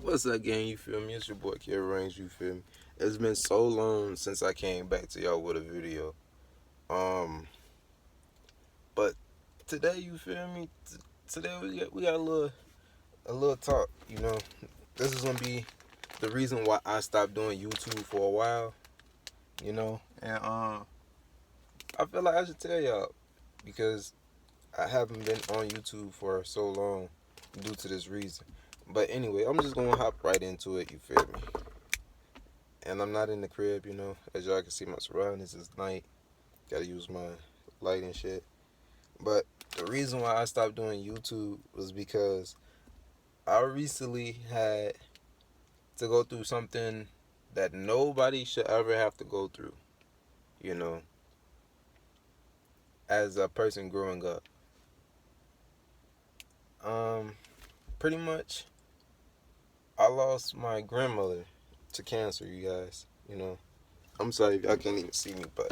What's up, gang? You feel me? It's your boy Kid Range. You feel me? It's been so long since I came back to y'all with a video. Um, but today, you feel me? Today we got a little talk. This is gonna be the reason why I stopped doing YouTube for a while. And I feel like I should tell y'all because I haven't been on YouTube for so long due to this reason. But anyway, I'm just gonna hop right into it. You feel me? And I'm not in the crib, As y'all can see, my surroundings is night. Gotta use my light and shit. But the reason why I stopped doing YouTube was because I recently had to go through something that nobody should ever have to go through, you know, as a person growing up. Um, Pretty much, I lost my grandmother to cancer, you guys. I'm sorry if y'all can't even see me, but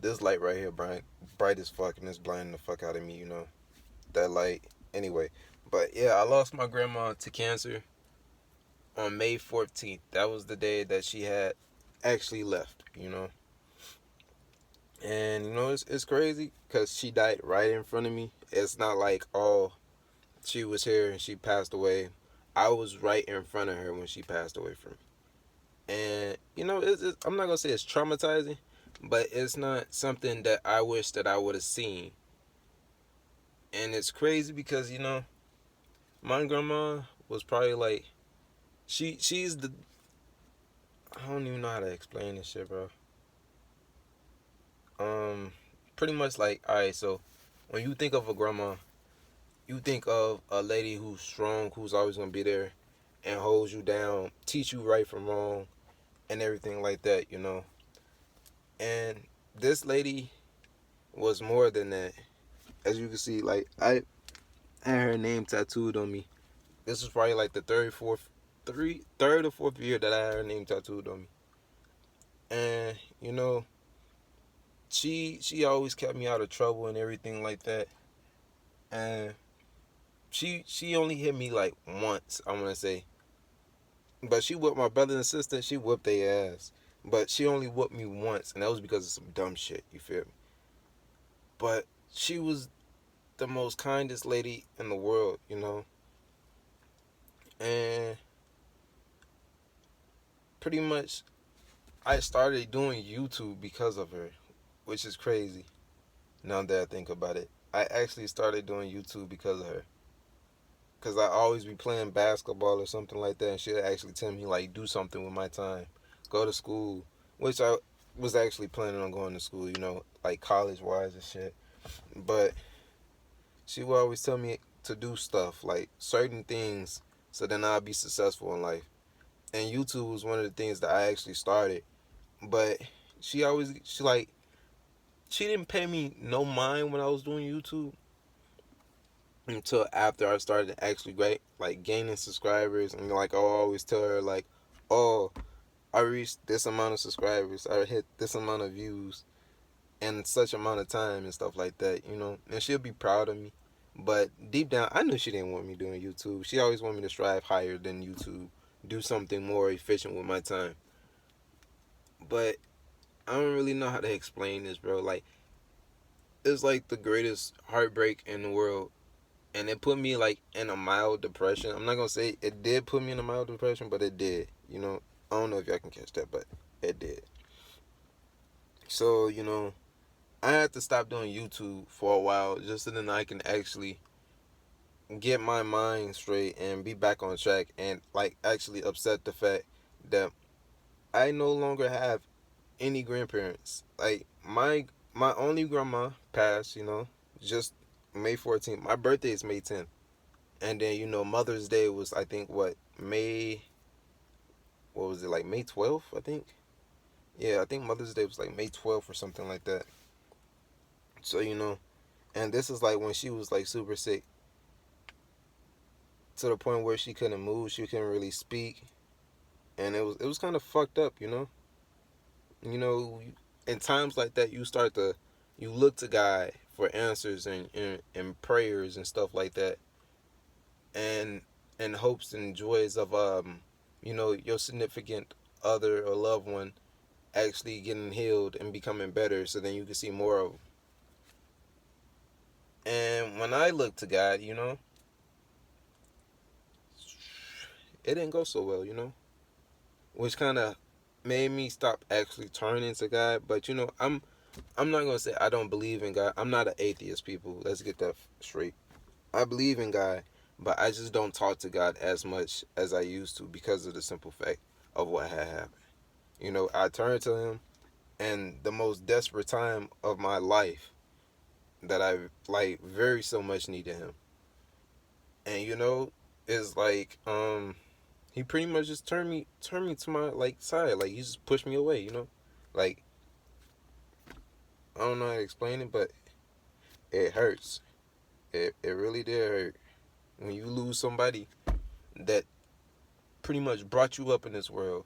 this light right here, bright as fuck, and it's blinding the fuck out of me. That light. Anyway, but yeah, I lost my grandma to cancer on May 14th. That was the day that she had actually left. And it's crazy because she died right in front of me. It's not like, oh, she was here and she passed away. I was right in front of her when she passed away from me. And I'm not gonna say it's traumatizing, but it's not something that I wish that I would have seen. And it's crazy because my grandma was probably like, she's the, I don't even know how to explain this shit, bro. Um, Pretty much like, all right, so when you think of a grandma, you think of a lady who's strong, who's always gonna be there and holds you down, teach you right from wrong, and everything like that. And this lady was more than that. As you can see, like, I had her name tattooed on me. This was probably like the third or fourth year that I had her name tattooed on me. And she always kept me out of trouble and everything like that. And she only hit me like once, I want to say. But she whipped my brother and sister. She whipped their ass. But she only whipped me once, and that was because of some dumb shit. You feel me? But she was the most kindest lady in the world. And pretty much, I started doing YouTube because of her, which is crazy. Now that I think about it, I actually started doing YouTube because of her. Cause I always be playing basketball or something like that, and she'd actually tell me like do something with my time, go to school, which I was actually planning on going to school, like college wise and shit. But she would always tell me to do stuff like certain things, so then I'll be successful in life. And YouTube was one of the things that I actually started. But she didn't pay me no mind when I was doing YouTube until after I started actually gaining subscribers, and like I always tell her like, oh, I reached this amount of subscribers, I hit this amount of views in such amount of time and stuff like that. And she'll be proud of me. But deep down, I knew she didn't want me doing YouTube. She always wanted me to strive higher than YouTube, do something more efficient with my time. But I don't really know how to explain this, bro. Like, it's like the greatest heartbreak in the world, and it put me like in a mild depression. I'm not gonna say it did put me in a mild depression, but it did. I don't know if y'all can catch that, but it did. So I had to stop doing YouTube for a while just so then I can actually get my mind straight and be back on track and like actually upset the fact that I no longer have any grandparents. Like my only grandma passed, just May 14th. My birthday is May 10th. And then Mother's Day was, I think, what was it, like May 12th, I think. Yeah, I think Mother's Day was like May 12th or something like that. So and this is like when she was like super sick, to the point where she couldn't move, she couldn't really speak, and it was kind of fucked up. You know, in times like that, you look to God for answers and prayers and stuff like that. And and hopes and joys of your significant other or loved one actually getting healed and becoming better, so then you can see more of them. And when I look to God, it didn't go so well, which kind of made me stop actually turning to God. But I'm not gonna say I don't believe in God. I'm not an atheist, people. Let's get that straight. I believe in God, but I just don't talk to God as much as I used to because of the simple fact of what had happened. I turned to Him, and the most desperate time of my life that I like very so much needed Him, and is like He pretty much just turned me to my like side, like He just pushed me away, like I don't know how to explain it, but it hurts. It really did hurt when you lose somebody that pretty much brought you up in this world,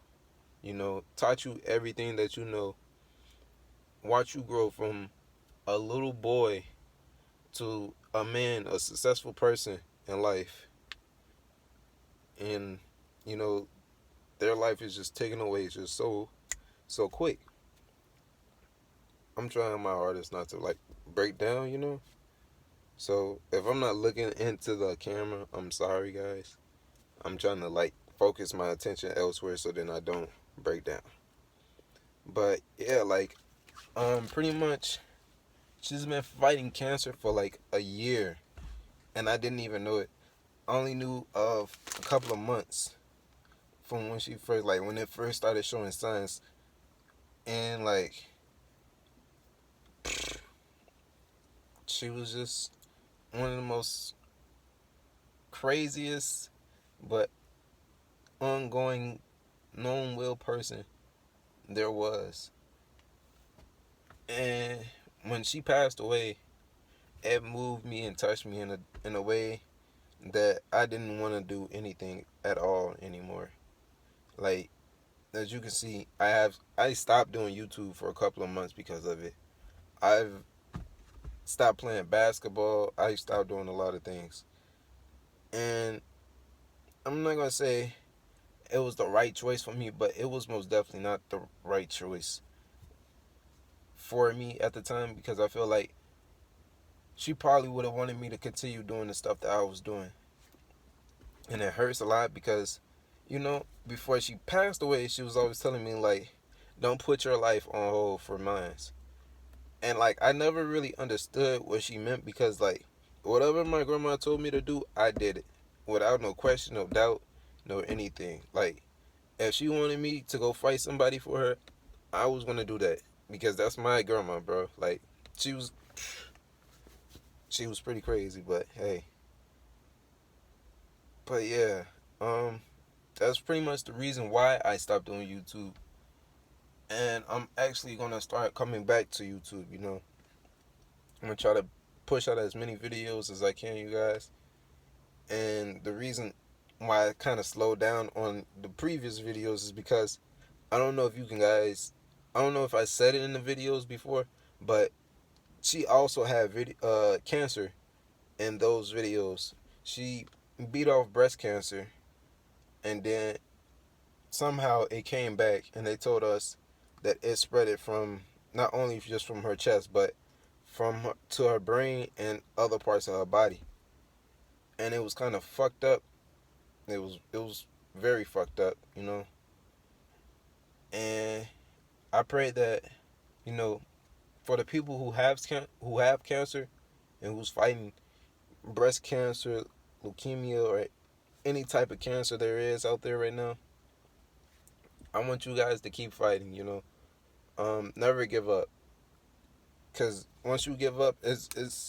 taught you everything that you know, watch you grow from a little boy to a man, a successful person in life, and you know their life is just taken away just so quick. I'm trying my hardest not to like break down. So if I'm not looking into the camera, I'm sorry, guys. I'm trying to like focus my attention elsewhere so then I don't break down. But yeah, like pretty much she's been fighting cancer for like a year, and I didn't even know it. I only knew of a couple of months from when she first, like when it first started showing signs, and like she was just one of the most craziest but ongoing known will person there was. And when she passed away, it moved me and touched me in a way that I didn't want to do anything at all anymore. Like as you can see, I stopped doing YouTube for a couple of months because of it. I've stopped playing basketball. I stopped doing a lot of things. And I'm not gonna say it was the right choice for me, but it was most definitely not the right choice for me at the time, because I feel like she probably would have wanted me to continue doing the stuff that I was doing. And it hurts a lot because, before she passed away, she was always telling me, like, don't put your life on hold for mine. And, like, I never really understood what she meant because, like, whatever my grandma told me to do, I did it. Without no question, no doubt, no anything. Like, if she wanted me to go fight somebody for her, I was going to do that. Because that's my grandma, bro. Like, she was she was pretty crazy, but hey. But yeah, that's pretty much the reason why I stopped doing YouTube. And I'm actually gonna start coming back to YouTube, I'm gonna try to push out as many videos as I can, you guys. And the reason why I kind of slowed down on the previous videos is because I don't know if you can guys, I don't know if I said it in the videos before, but she also had cancer in those videos. She beat off breast cancer, and then somehow it came back, and they told us that it spread it from not only just from her chest, but to her brain and other parts of her body. And it was kind of fucked up. It was very fucked up, And I pray that you know for the people who have cancer and who's fighting breast cancer, leukemia, or any type of cancer there is out there right now. I want you guys to keep fighting. Never give up. Cause once you give up, it's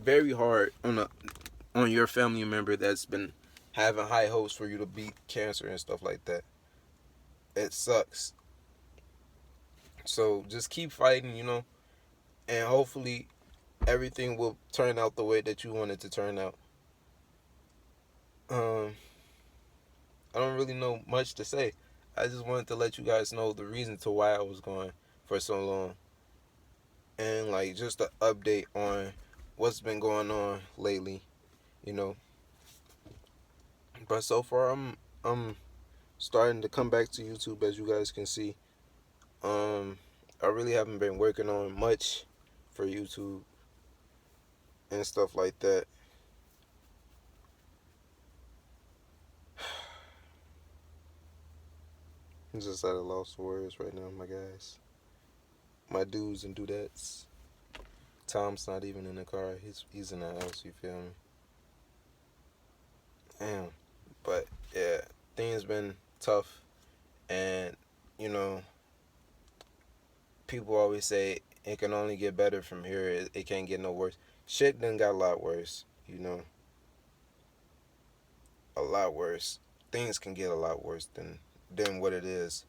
very hard on your family member that's been having high hopes for you to beat cancer and stuff like that. It sucks. So just keep fighting, and hopefully everything will turn out the way that you want it to turn out. Um, I don't really know much to say. I just wanted to let you guys know the reason to why I was gone for so long, and like just an update on what's been going on lately. You know, But so far, I'm starting to come back to YouTube, as you guys can see. Um, I really haven't been working on much for YouTube and stuff like that. I'm just at a loss for words right now, my guys. My dudes and dudettes. Tom's not even in the car. He's in the house. You feel me? Damn. But yeah, things been tough, and you know, people always say it can only get better from here. It can't get no worse. Shit done got a lot worse. You know, a lot worse. Things can get a lot worse than what it is.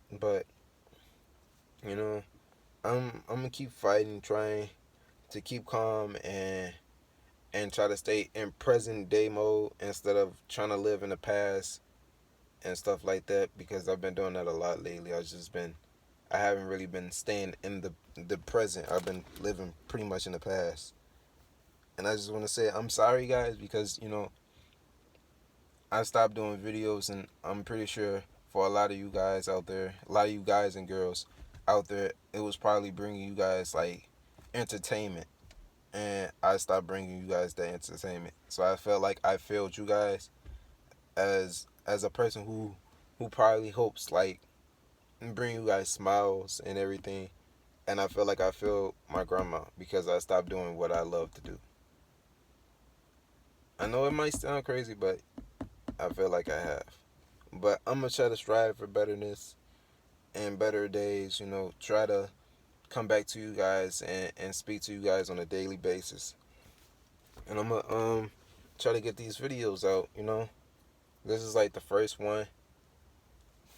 But you know, I'm gonna keep fighting, trying to keep calm and try to stay in present day mode instead of trying to live in the past and stuff like that, because I've been doing that a lot lately. I haven't really been staying in the present. I've been living pretty much in the past. And I just want to say I'm sorry guys, because you know, I stopped doing videos, and I'm pretty sure for a lot of you guys out there, a lot of you guys and girls out there, it was probably bringing you guys like entertainment, and I stopped bringing you guys that entertainment. So I felt like I failed you guys as a person who probably hopes like bring you guys smiles and everything. And I feel like I failed my grandma because I stopped doing what I love to do. I know it might sound crazy, but I feel like I have. But I'm gonna try to strive for betterness and better days. You know, try to come back to you guys and speak to you guys on a daily basis. And I'm gonna try to get these videos out. You know, this is like the first one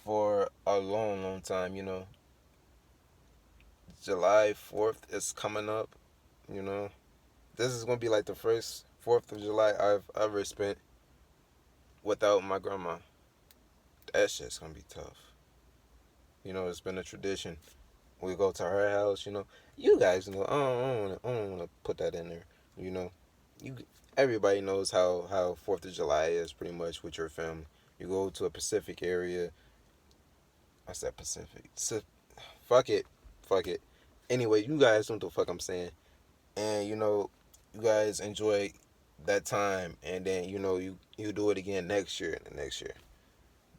for a long, long time. You know, July 4th is coming up. You know, this is gonna be like the first 4th of July I've ever spent without my grandma. That shit's gonna be tough. You know, it's been a tradition. We go to her house. You know, you guys know. I don't wanna put that in there. You know, you everybody knows how 4th of July is pretty much with your family. You go to a Pacific area. I said Pacific. Fuck it, fuck it. Anyway, you guys know what the fuck I'm saying. And you know, you guys enjoy that time, and then you know you do it again next year and the next year.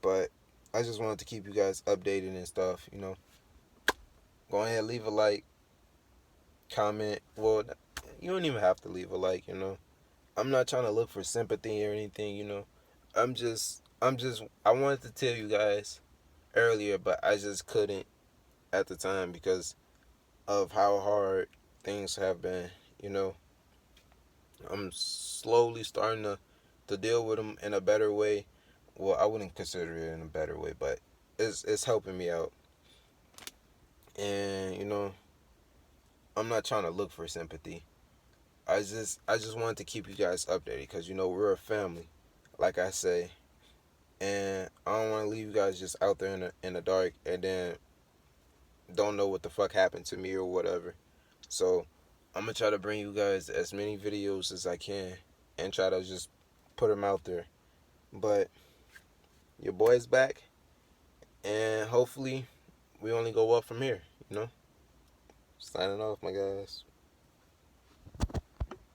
But I just wanted to keep you guys updated and stuff. You know, go ahead, leave a like, comment. Well, you don't even have to leave a like. You know, I'm not trying to look for sympathy or anything. You know, I wanted to tell you guys earlier, but I just couldn't at the time because of how hard things have been. You know, I'm slowly starting to deal with them in a better way. Well, I wouldn't consider it in a better way, but it's helping me out. And you know, I'm not trying to look for sympathy. I just wanted to keep you guys updated because you know we're a family, like I say, and I don't want to leave you guys just out there in the dark and then don't know what the fuck happened to me or whatever. So I'm gonna try to bring you guys as many videos as I can and try to just put them out there. But your boy's back, and hopefully we only go up from here. You know, signing off, my guys.